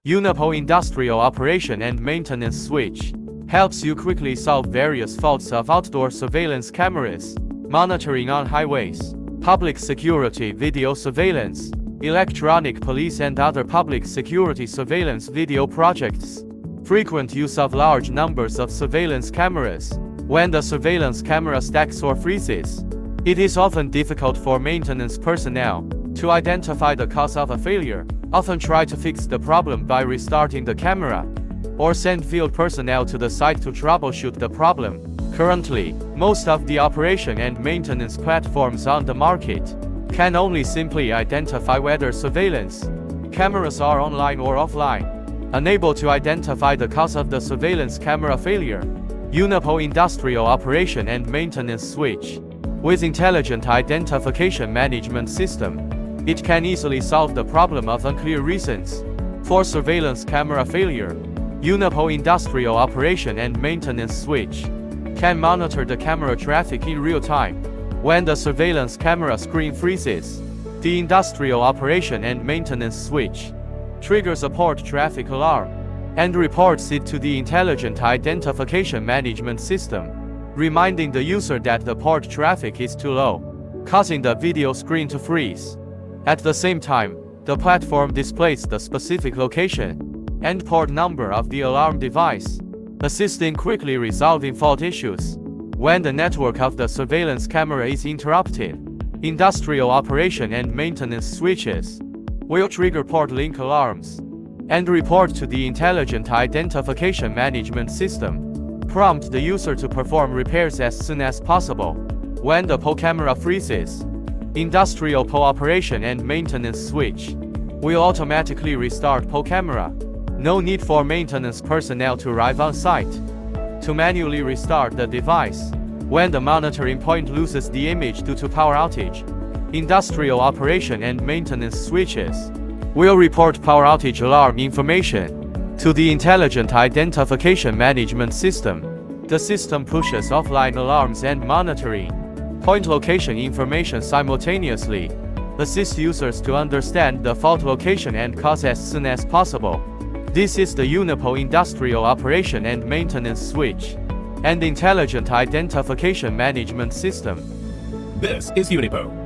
Unipoe Industrial Operation and Maintenance Switch helps you quickly solve various faults of outdoor surveillance cameras, monitoring on highways, public security video surveillance, electronic police and other public security surveillance video projects. Frequent use of large numbers of surveillance cameras. When the surveillance camera stacks or freezes, it is often difficult for maintenance personnel to identify the cause of a failure, often try to fix the problem by restarting the camera, or send field personnel to the site to troubleshoot the problem. Currently, most of the operation and maintenance platforms on the market can only simply identify whether surveillance cameras are online or offline, unable to identify the cause of the surveillance camera failure. Unipoe Industrial Operation and Maintenance Switch. With Intelligent Identification Management System, it can easily solve the problem of unclear reasons for surveillance camera failure. Unipoe Industrial Operation and Maintenance Switch can monitor the camera traffic in real time. When the surveillance camera screen freezes, the Industrial Operation and Maintenance Switch triggers a port traffic alarm and reports it to the Intelligent Identification Management System, reminding the user that the port traffic is too low, causing the video screen to freeze. At the same time, the platform displays the specific location and port number of the alarm device, assisting quickly resolving fault issues. When the network of the surveillance camera is interrupted, Industrial Operation and Maintenance Switches will trigger port link alarms and report to the Intelligent Identification Management System, prompt the user to perform repairs as soon as possible. When the PO camera freezes, Industrial PO Operation and Maintenance Switch will automatically restart PO camera. No need for maintenance personnel to arrive on site to manually restart the device. When the monitoring point loses the image due to power outage, Industrial Operation and Maintenance Switches will report power outage alarm information to the Intelligent Identification Management System. The system pushes offline alarms and monitoring point location information simultaneously, assist users to understand the fault location and cause as soon as possible. This is the Unipoe Industrial Operation and Maintenance Switch and Intelligent Identification Management System. This is Unipoe.